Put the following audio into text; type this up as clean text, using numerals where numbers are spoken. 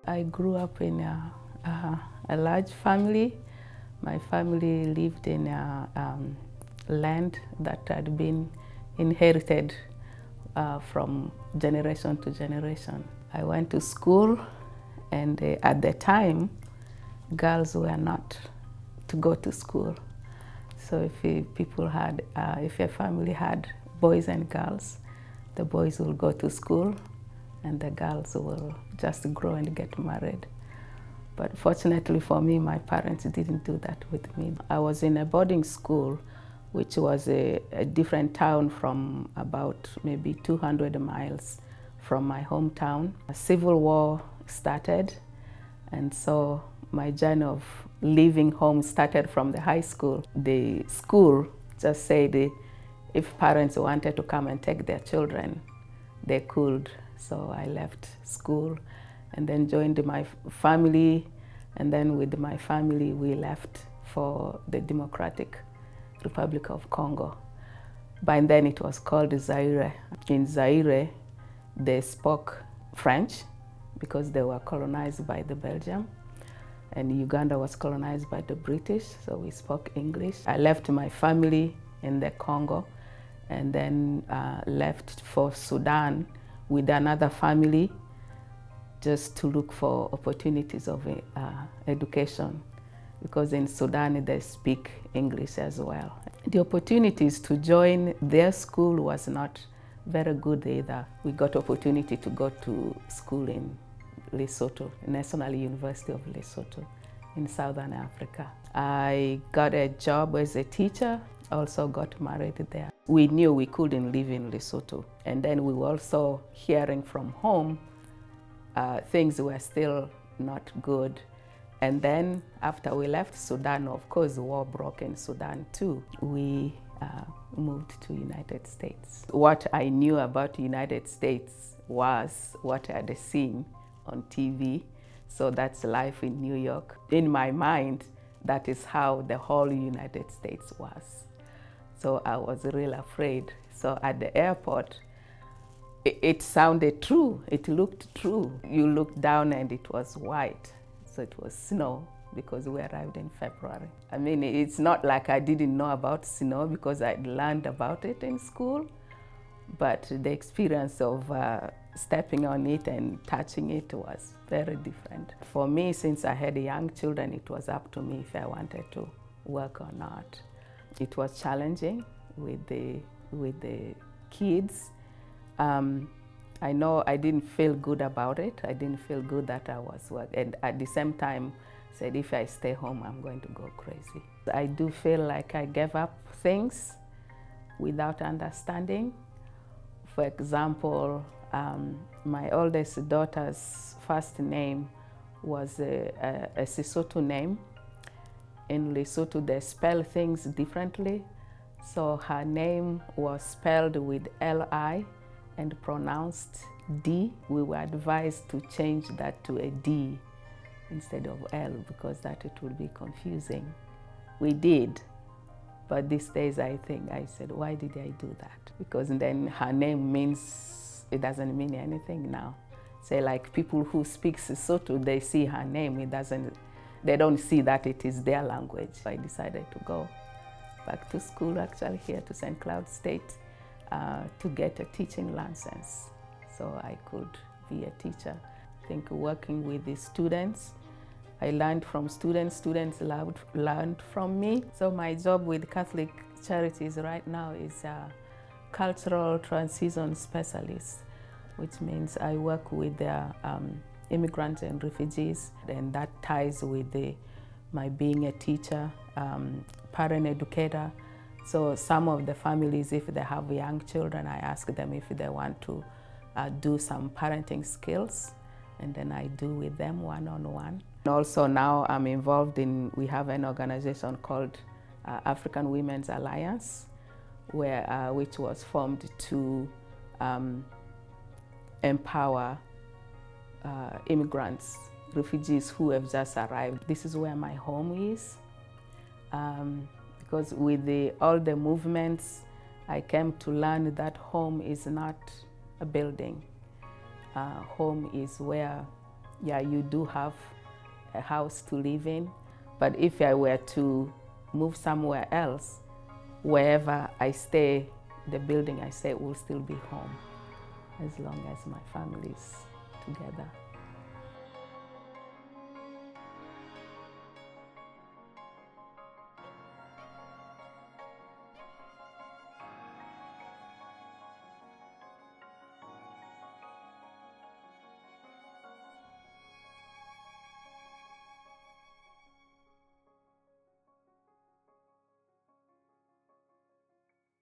I grew up in a large family. My family lived in land that had been inherited from generation to generation. I went to school, and at the time, girls were not to go to school. So if a family had boys and girls, the boys will go to school and the girls will just grow and get married. But fortunately for me, my parents didn't do that with me. I was in a boarding school, which was a different town from about maybe 200 miles from my hometown. A civil war started, and so my journey of leaving home started from the high school. The school just said if parents wanted to come and take their children, they could. So I left school and then joined my family, and then with my family we left for the Democratic Republic of Congo. By then it was called Zaire. In Zaire they spoke French because they were colonized by the Belgium, and Uganda was colonized by the British, so we spoke English. I left my family in the Congo and then left for Sudan with another family just to look for opportunities of education, because in Sudan they speak English as well. The opportunities to join their school was not very good either. We got opportunity to go to school in Lesotho, National University of Lesotho in Southern Africa. I got a job as a teacher, also got married there. We knew we couldn't live in Lesotho, and then we were also hearing from home things were still not good. And then after we left Sudan, of course, the war broke in Sudan too. We moved to United States. What I knew about the United States was what I had seen on TV. So that's life in New York. In my mind, that is how the whole United States was. So I was real afraid. So at the airport, it sounded true. It looked true. You looked down and it was white. So it was snow because we arrived in February. I mean, it's not like I didn't know about snow because I'd learned about it in school, but the experience of stepping on it and touching it was very different. For me, since I had young children, it was up to me if I wanted to work or not. It was challenging with the kids. I know I didn't feel good about it. I didn't feel good that I was working. And at the same time, said if I stay home, I'm going to go crazy. I do feel like I gave up things without understanding. For example, my oldest daughter's first name was a Sesotho name. In Lesotho, they spell things differently. So her name was spelled with L-I and pronounced D. We were advised to change that to a D instead of L because that it would be confusing. We did, but these days I said, why did I do that? Because then her name means, it doesn't mean anything now. Say like people who speak Sesotho, they see her name, they don't see that it is their language. I decided to go back to school, actually here to St. Cloud State, to get a teaching license so I could be a teacher. I think working with the students, I learned from students learned from me. So my job with Catholic Charities right now is a cultural transition specialist, which means I work with the immigrants and refugees, and that ties with my being a teacher, parent educator. So some of the families, if they have young children, I ask them if they want to do some parenting skills, and then I do with them one-on-one. Also now I'm involved we have an organization called African Women's Alliance, which was formed to empower immigrants, refugees who have just arrived. This is where my home is. Because with all the movements, I came to learn that home is not a building. Home is where yeah, you do have a house to live in. But if I were to move somewhere else, wherever I stay, the building I stay will still be home, as long as my family is together.